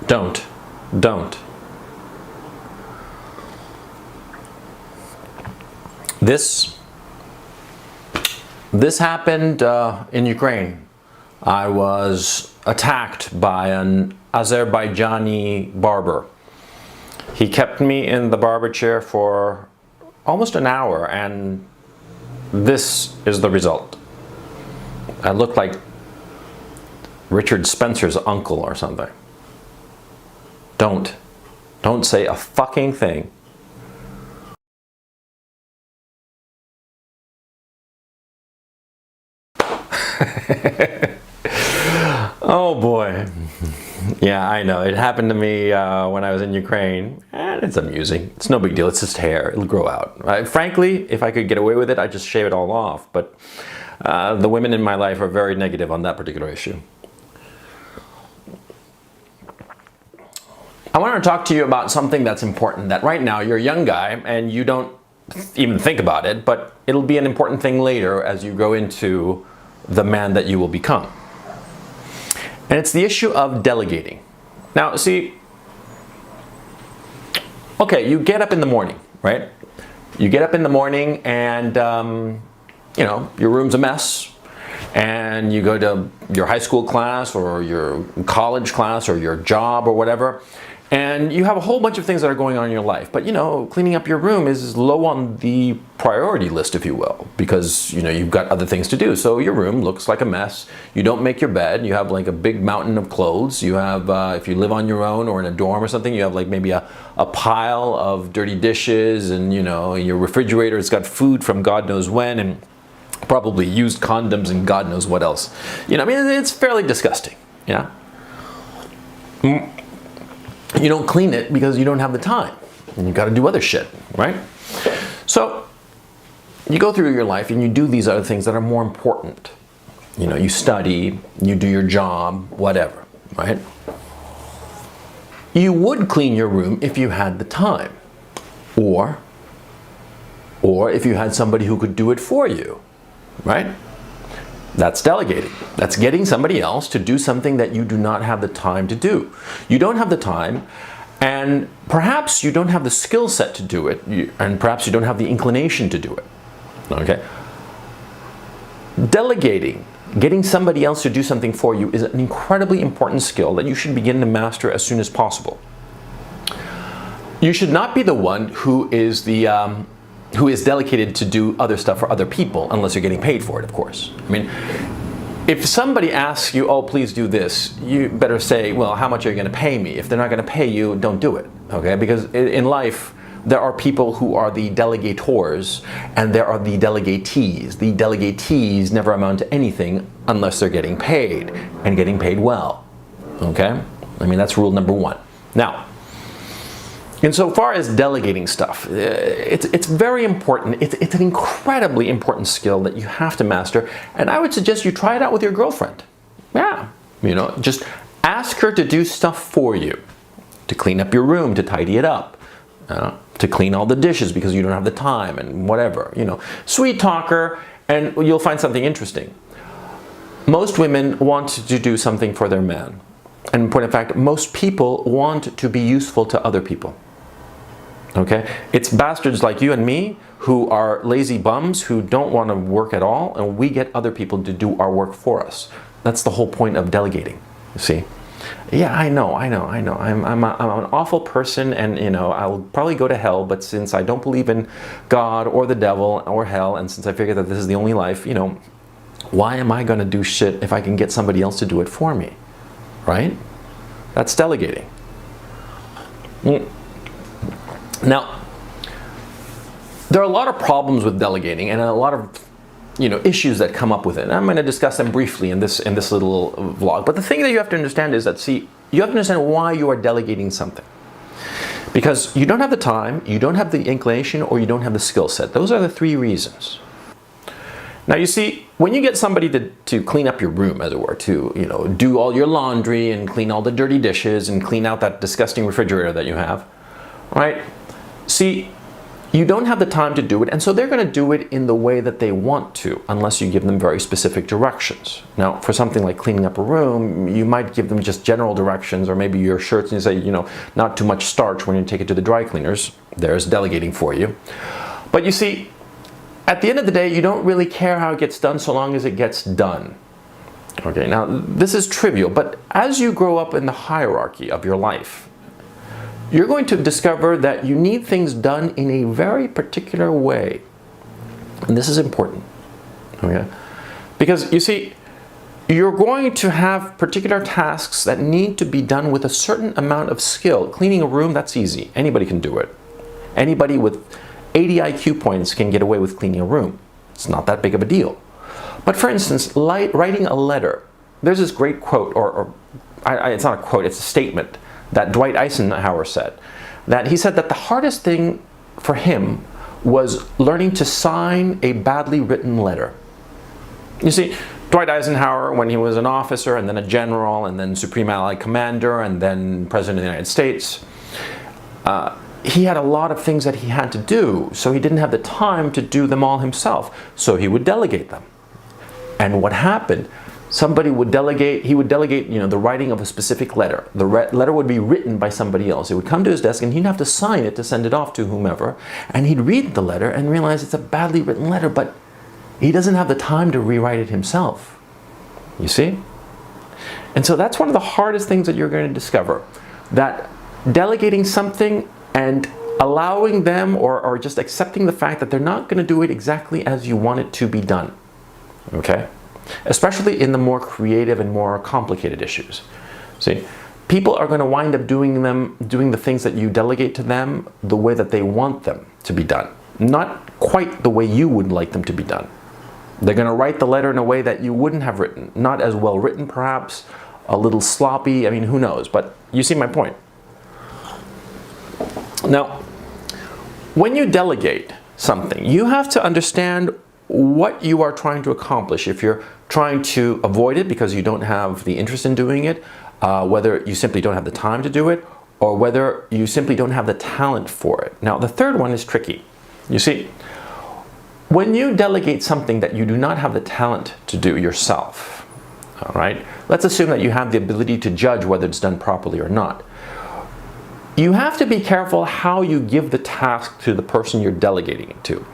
Don't. Don't. This happened in Ukraine. I was attacked by an Azerbaijani barber. He kept me in the barber chair for almost an hour, and this is the result. I looked like Richard Spencer's uncle or something. Don't say a fucking thing. Oh boy. Yeah, I know. It happened to me when I was in Ukraine, and it's amusing. It's no big deal. It's just hair. It'll grow out. Frankly, if I could get away with it, I'd just shave it all off. But the women in my life are very negative on that particular issue. I want to talk to you about something that's important, that right now you're a young guy and you don't even think about it, but it'll be an important thing later as you go into the man that you will become. And it's the issue of delegating. Now, see, okay, you get up in the morning, right? You get up in the morning and, you know, your room's a mess, and you go to your high school class or your college class or your job or whatever, and you have a whole bunch of things that are going on in your life. But, you know, cleaning up your room is low on the priority list, if you will, because, you know, you've got other things to do. So your room looks like a mess. You don't make your bed. You have like a big mountain of clothes. You have, if you live on your own or in a dorm or something, you have like maybe a pile of dirty dishes, and, you know, your refrigerator has got food from God knows when, and probably used condoms and God knows what else. You know, I mean, it's fairly disgusting, you know? You don't clean it because you don't have the time, and you got to do other shit, right? So you go through your life and you do these other things that are more important. You know, you study, you do your job, whatever, right? You would clean your room if you had the time, or if you had somebody who could do it for you, right? That's delegating. That's getting somebody else to do something that you do not have the time to do. You don't have the time, and perhaps you don't have the skill set to do it, and perhaps you don't have the inclination to do it. Okay? Delegating, getting somebody else to do something for you, is an incredibly important skill that you should begin to master as soon as possible. You should not be the one who is delegated to do other stuff for other people, unless you're getting paid for it, of course. I mean, if somebody asks you, oh, please do this, you better say, well, how much are you going to pay me? If they're not going to pay you, don't do it, okay? Because in life, there are people who are the delegators, and there are the delegatees. The delegatees never amount to anything unless they're getting paid, and getting paid well, okay? I mean, that's rule number one. Now, insofar as delegating stuff, it's very important. It's an incredibly important skill that you have to master, and I would suggest you try it out with your girlfriend. Yeah, you know, just ask her to do stuff for you, to clean up your room, to tidy it up, to clean all the dishes because you don't have the time, and whatever, you know. Sweet talk her, and you'll find something interesting. Most women want to do something for their man, and in point of fact, most people want to be useful to other people. Okay? It's bastards like you and me who are lazy bums who don't want to work at all, and we get other people to do our work for us. That's the whole point of delegating, you see? Yeah, I know. I'm an awful person, and, you know, I'll probably go to hell, but since I don't believe in God or the devil or hell, and since I figure that this is the only life, you know, why am I going to do shit if I can get somebody else to do it for me? Right? That's delegating. Now, there are a lot of problems with delegating, and a lot of, you know, issues that come up with it. And I'm going to discuss them briefly in this little vlog. But the thing that you have to understand is that, see, you have to understand why you are delegating something. Because you don't have the time, you don't have the inclination, or you don't have the skill set. Those are the three reasons. Now, you see, when you get somebody to clean up your room, as it were, to, you know, do all your laundry and clean all the dirty dishes and clean out that disgusting refrigerator that you have, right? See, you don't have the time to do it, and so they're going to do it in the way that they want to, unless you give them very specific directions. Now, for something like cleaning up a room, you might give them just general directions, or maybe your shirts, and you say, you know, not too much starch when you take it to the dry cleaners. There's delegating for you. But you see, at the end of the day, you don't really care how it gets done so long as it gets done. Okay, now this is trivial, but as you grow up in the hierarchy of your life, you're going to discover that you need things done in a very particular way. And this is important, okay? Because you see, you're going to have particular tasks that need to be done with a certain amount of skill. Cleaning a room, that's easy. Anybody can do it. Anybody with 80 IQ points can get away with cleaning a room. It's not that big of a deal. But for instance, writing a letter. There's this great quote, it's not a quote, it's a statement that Dwight Eisenhower said. That he said that the hardest thing for him was learning to sign a badly written letter. You see, Dwight Eisenhower, when he was an officer and then a general and then Supreme Allied Commander and then President of the United States, he had a lot of things that he had to do, so he didn't have the time to do them all himself, so he would delegate them. And what happened? Somebody would delegate, he would delegate, you know, the writing of a specific letter. The letter would be written by somebody else. It would come to his desk and he'd have to sign it to send it off to whomever. And he'd read the letter and realize it's a badly written letter, but he doesn't have the time to rewrite it himself. You see? And so that's one of the hardest things that you're going to discover. That delegating something and allowing them or just accepting the fact that they're not going to do it exactly as you want it to be done. Okay? Especially in the more creative and more complicated issues. See, people are going to wind up doing the things that you delegate to them the way that they want them to be done. Not quite the way you would like them to be done. They're going to write the letter in a way that you wouldn't have written. Not as well written perhaps, a little sloppy, I mean, who knows, but you see my point. Now, when you delegate something, you have to understand what you are trying to accomplish. If you're trying to avoid it because you don't have the interest in doing it, whether you simply don't have the time to do it, or whether you simply don't have the talent for it. Now, the third one is tricky. You see, when you delegate something that you do not have the talent to do yourself, all right, let's assume that you have the ability to judge whether it's done properly or not. You have to be careful how you give the task to the person you're delegating it to.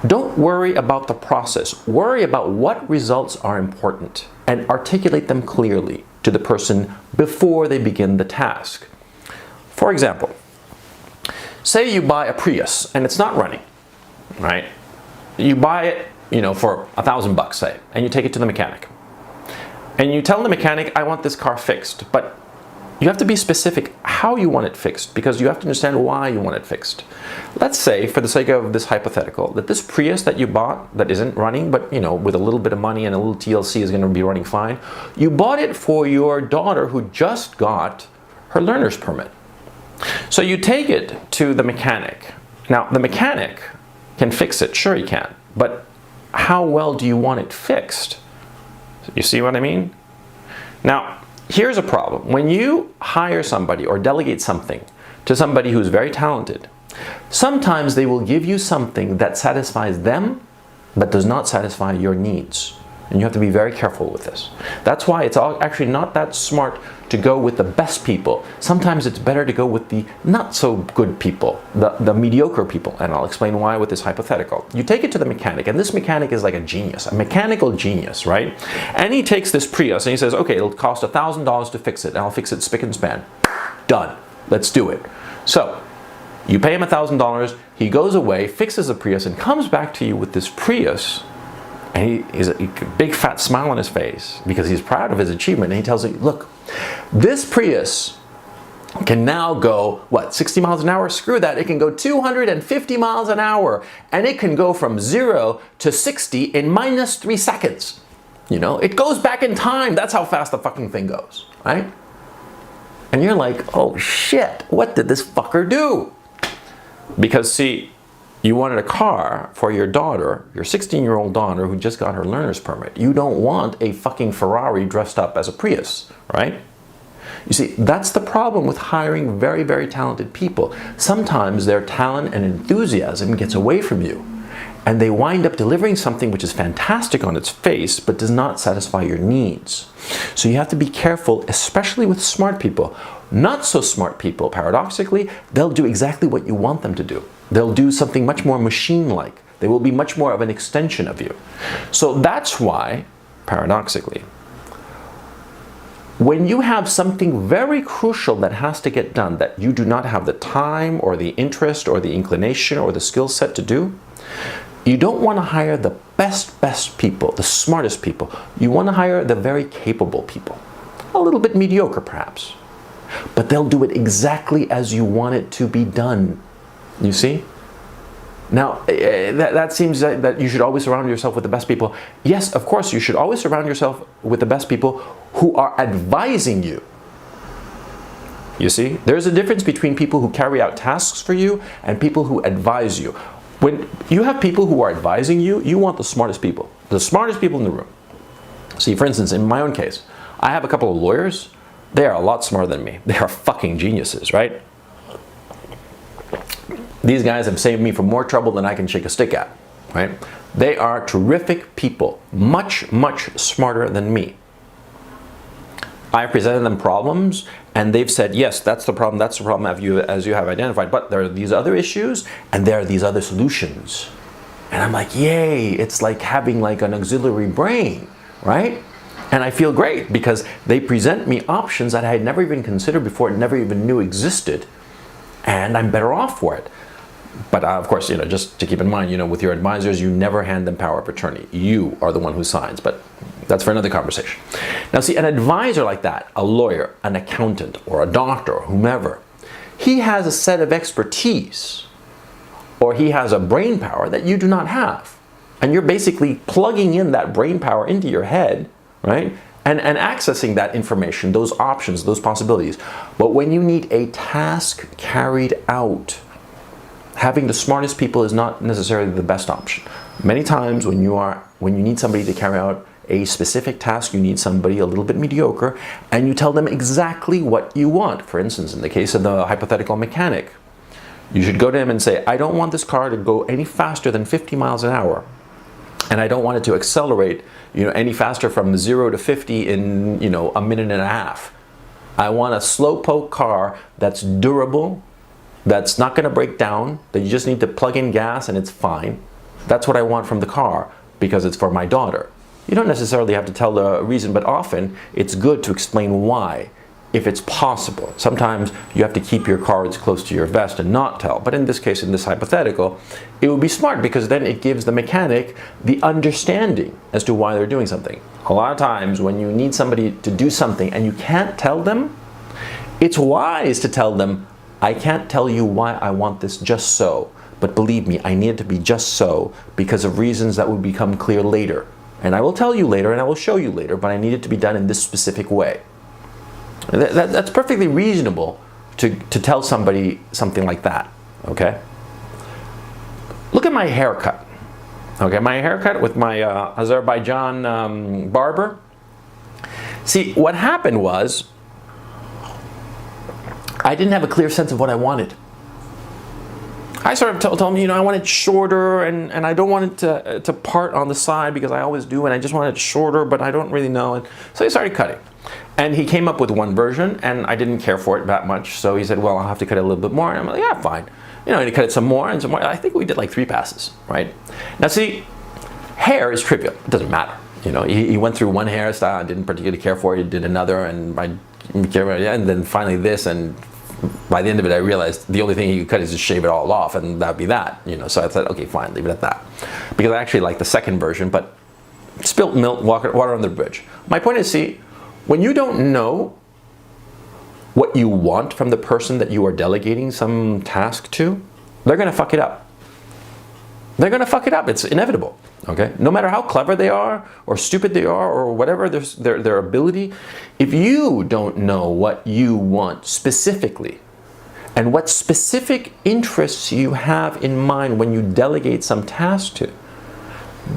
Don't worry about the process. Worry about what results are important and articulate them clearly to the person before they begin the task. For example, say you buy a Prius and it's not running, right? You buy it, you know, for $1,000, say, and you take it to the mechanic. And you tell the mechanic, I want this car fixed, but you have to be specific how you want it fixed, because you have to understand why you want it fixed. Let's say, for the sake of this hypothetical, that this Prius that you bought that isn't running, but you know, with a little bit of money and a little TLC is going to be running fine, you bought it for your daughter who just got her learner's permit. So you take it to the mechanic. Now, the mechanic can fix it, sure he can, but how well do you want it fixed? You see what I mean? Now, here's a problem. When you hire somebody or delegate something to somebody who's very talented, sometimes they will give you something that satisfies them but does not satisfy your needs. And you have to be very careful with this. That's why it's actually not that smart to go with the best people. Sometimes it's better to go with the not so good people, the mediocre people. And I'll explain why with this hypothetical. You take it to the mechanic, and this mechanic is like a genius, a mechanical genius, right? And he takes this Prius and he says, okay, it'll cost $1,000 to fix it, and I'll fix it spick and span. Done. Let's do it. So you pay him $1,000, he goes away, fixes the Prius, and comes back to you with this Prius. And he's a big fat smile on his face because he's proud of his achievement. And he tells you, look, this Prius can now go, what, 60 miles an hour? Screw that. It can go 250 miles an hour. And it can go from 0 to 60 in minus 3 seconds. You know, it goes back in time. That's how fast the fucking thing goes, right? And you're like, oh shit, what did this fucker do? Because see, you wanted a car for your daughter, your 16-year-old daughter who just got her learner's permit. You don't want a fucking Ferrari dressed up as a Prius, right? You see, that's the problem with hiring very, very talented people. Sometimes their talent and enthusiasm gets away from you, and they wind up delivering something which is fantastic on its face, but does not satisfy your needs. So you have to be careful, especially with smart people. Not so smart people, paradoxically, they'll do exactly what you want them to do. They'll do something much more machine-like. They will be much more of an extension of you. So that's why, paradoxically, when you have something very crucial that has to get done that you do not have the time or the interest or the inclination or the skill set to do, you don't want to hire the best people, the smartest people. You want to hire the very capable people. A little bit mediocre, perhaps. But they'll do it exactly as you want it to be done. You see? Now, that seems that you should always surround yourself with the best people. Yes, of course, you should always surround yourself with the best people who are advising you. You see? There's a difference between people who carry out tasks for you and people who advise you. When you have people who are advising you, you want the smartest people in the room. See, for instance, in my own case, I have a couple of lawyers. They are a lot smarter than me. They are fucking geniuses, right? These guys have saved me from more trouble than I can shake a stick at, right? They are terrific people, much, much smarter than me. I presented them problems, and they've said, yes, that's the problem as you have identified, but there are these other issues, and there are these other solutions. And I'm like, yay, it's like having like an auxiliary brain, right? And I feel great because they present me options that I had never even considered before, never even knew existed, and I'm better off for it. But of course, just to keep in mind, with your advisors, you never hand them power of attorney. You are the one who signs, but that's for another conversation. Now see, an advisor like that, a lawyer, an accountant, or a doctor, or whomever, he has a set of expertise, or he has a brain power that you do not have. And you're basically plugging in that brain power into your head, right? And accessing that information, those options, those possibilities. But when you need a task carried out, having the smartest people is not necessarily the best option. Many times when you need somebody to carry out a specific task, you need somebody a little bit mediocre, and you tell them exactly what you want. For instance, in the case of the hypothetical mechanic, you should go to him and say, I don't want this car to go any faster than 50 miles an hour. And I don't want it to accelerate, any faster from 0 to 50 in, a minute and a half. I want a slowpoke car that's durable, that's not going to break down, that you just need to plug in gas and it's fine. That's what I want from the car because it's for my daughter. You don't necessarily have to tell the reason, but often it's good to explain why, if it's possible. Sometimes you have to keep your cards close to your vest and not tell. But in this case, in this hypothetical, it would be smart because then it gives the mechanic the understanding as to why they're doing something. A lot of times when you need somebody to do something and you can't tell them, it's wise to tell them, I can't tell you why I want this just so, but believe me, I need it to be just so because of reasons that will become clear later. And I will tell you later and I will show you later, but I need it to be done in this specific way. That's perfectly reasonable to tell somebody something like that, okay? Look at my haircut, okay? My haircut with my Azerbaijan barber. See, what happened was, I didn't have a clear sense of what I wanted. I sort of told him, I want it shorter and I don't want it to part on the side because I always do, and I just want it shorter, but I don't really know. And so he started cutting. And he came up with one version, and I didn't care for it that much. So he said, well, I'll have to cut it a little bit more. And I'm like, yeah, fine. And he cut it some more and some more. I think we did like 3 passes, right? Now see, hair is trivial. It doesn't matter. He went through one hairstyle, I didn't particularly care for it. He did another, and then finally this, and by the end of it, I realized the only thing he could cut is just shave it all off, and that'd be that. So I said, okay, fine, leave it at that, because I actually like the second version, but spilt milk, water under the bridge. My point is, see, when you don't know what you want from the person that you are delegating some task to, they're going to fuck it up. They're going to fuck it up. It's inevitable. Okay? No matter how clever they are, or stupid they are, or whatever their ability, if you don't know what you want specifically, and what specific interests you have in mind when you delegate some task to,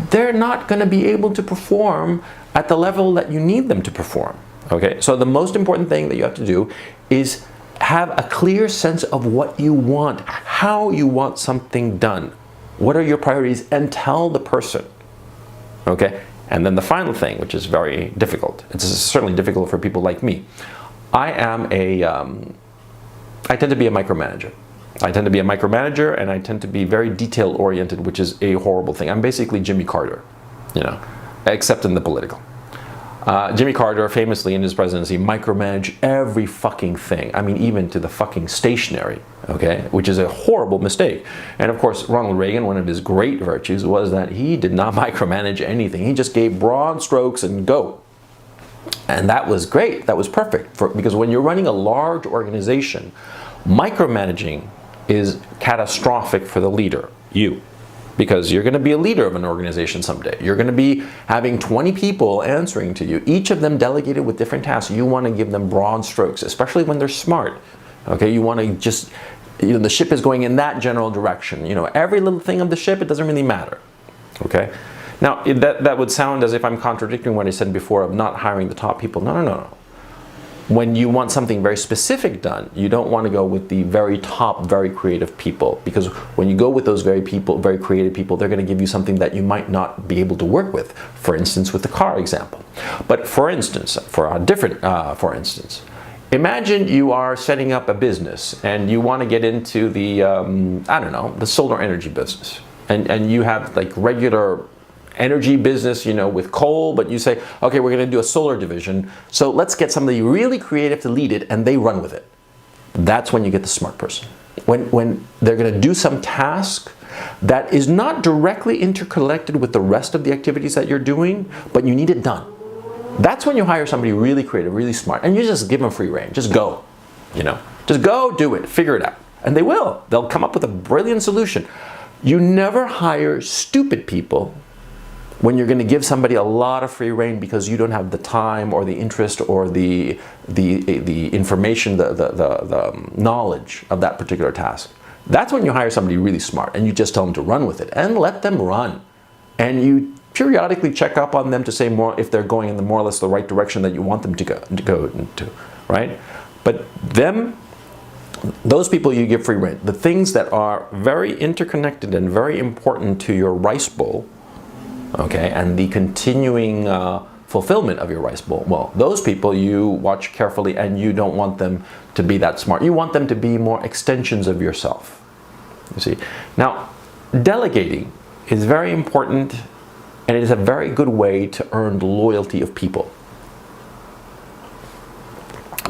they're not going to be able to perform at the level that you need them to perform. Okay, so the most important thing that you have to do is have a clear sense of what you want, how you want something done, what are your priorities, and tell the person. Okay, and then the final thing, which is very difficult, it's certainly difficult for people like me. I tend to be a micromanager. I tend to be a micromanager, and I tend to be very detail oriented, which is a horrible thing. I'm basically Jimmy Carter, you know, except in the political. Jimmy Carter famously in his presidency micromanaged every fucking thing. I mean, even to the fucking stationery, okay, which is a horrible mistake. And of course, Ronald Reagan, one of his great virtues was that he did not micromanage anything. He just gave broad strokes and go. And that was great. That was perfect because when you're running a large organization, micromanaging is catastrophic for the leader, you. Because you're going to be a leader of an organization someday. You're going to be having 20 people answering to you, each of them delegated with different tasks. You want to give them broad strokes, especially when they're smart. Okay, you want to just, you know, the ship is going in that general direction. You know, every little thing of the ship, it doesn't really matter. Okay, now that would sound as if I'm contradicting what I said before of not hiring the top people. No. When you want something very specific done, you don't want to go with the very top, very creative people, because when you go with those very creative people, they're going to give you something that you might not be able to work with. For instance, with the car example. But for instance, imagine you are setting up a business and you want to get into the, the solar energy business, and you have like regular energy business, you know, with coal, but you say, okay, we're going to do a solar division, so let's get somebody really creative to lead it, and they run with it. That's when you get the smart person. When they're going to do some task that is not directly interconnected with the rest of the activities that you're doing, but you need it done. That's when you hire somebody really creative, really smart, and you just give them free rein. Just go, you know, just go do it, figure it out, and they will. They'll come up with a brilliant solution. You never hire stupid people when you're going to give somebody a lot of free rein because you don't have the time or the interest or the information, the knowledge of that particular task. That's when you hire somebody really smart and you just tell them to run with it and let them run. And you periodically check up on them to say more if they're going in the more or less the right direction that you want them to go into, right? But those people you give free rein. The things that are very interconnected and very important to your rice bowl, okay, and the continuing fulfillment of your rice bowl, well, those people you watch carefully, and you don't want them to be that smart. You want them to be more extensions of yourself, you see. Now, delegating is very important, and it is a very good way to earn the loyalty of people.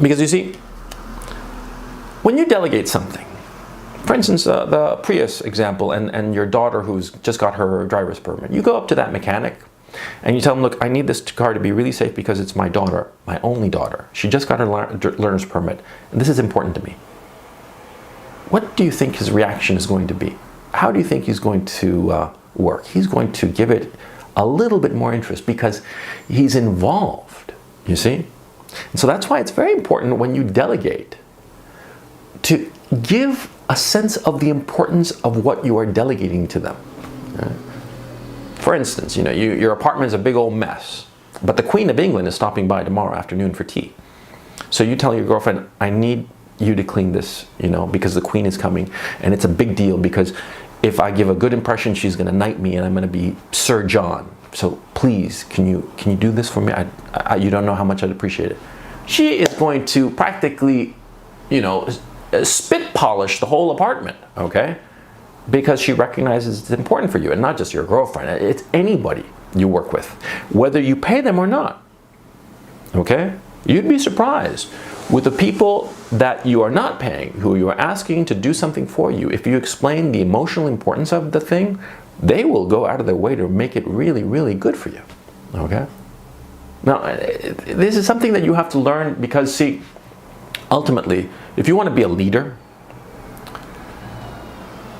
Because you see, when you delegate something, for instance, the Prius example, and your daughter who's just got her driver's permit, you go up to that mechanic and you tell them, look, I need this car to be really safe because it's my daughter, my only daughter. She just got her learner's permit, and this is important to me. What do you think his reaction is going to be? How do you think he's going to work? He's going to give it a little bit more interest because he's involved, you see? And so that's why it's very important when you delegate to give a sense of the importance of what you are delegating to them. Right? For instance, you know, your apartment is a big old mess, but the Queen of England is stopping by tomorrow afternoon for tea. So you tell your girlfriend, I need you to clean this, you know, because the Queen is coming, and it's a big deal because if I give a good impression, she's going to knight me, and I'm going to be Sir John. So please, can you do this for me? You don't know how much I'd appreciate it. She is going to practically, you know, spit polish the whole apartment, okay? Because she recognizes it's important for you, and not just your girlfriend. It's anybody you work with, whether you pay them or not, okay? You'd be surprised with the people that you are not paying, who you are asking to do something for you. If you explain the emotional importance of the thing, they will go out of their way to make it really, really good for you, okay? Now, this is something that you have to learn because, see, ultimately, if you want to be a leader,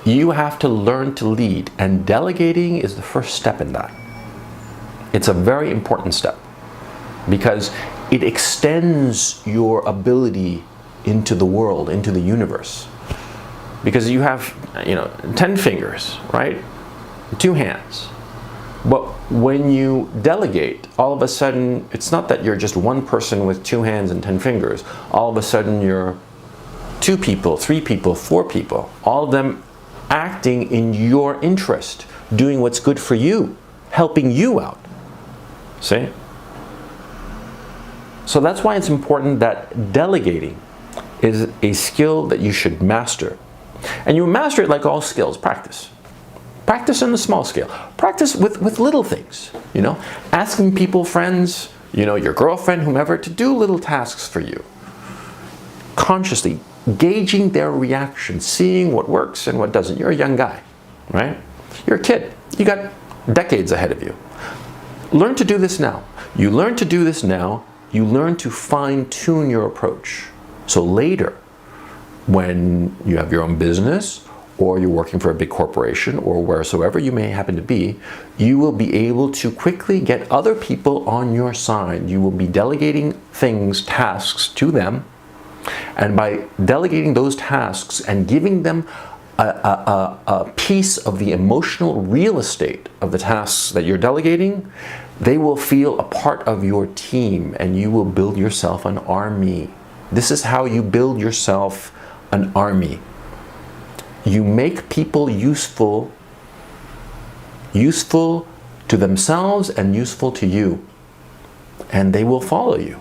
you have to learn to lead, and delegating is the first step in that. It's a very important step because it extends your ability into the world, into the universe. Because you have, you know, 10 fingers, right? 2 hands. But when you delegate, all of a sudden, it's not that you're just one person with 2 hands and 10 fingers. All of a sudden, you're 2 people, 3 people, 4 people, all of them acting in your interest, doing what's good for you, helping you out. See? So that's why it's important that delegating is a skill that you should master. And you master it like all skills, practice. Practice on the small scale. Practice with little things, you know, asking people, friends, you know, your girlfriend, whomever, to do little tasks for you. Consciously gauging their reaction, seeing what works and what doesn't. You're a young guy, right? You're a kid. You got decades ahead of you. Learn to do this now. You learn to do this now, you learn to fine-tune your approach. So later, when you have your own business, or you're working for a big corporation, or wheresoever you may happen to be, you will be able to quickly get other people on your side. You will be delegating things, tasks to them, and by delegating those tasks and giving them a piece of the emotional real estate of the tasks that you're delegating, they will feel a part of your team, and you will build yourself an army. This is how you build yourself an army. You make people useful to themselves and useful to you, and they will follow you.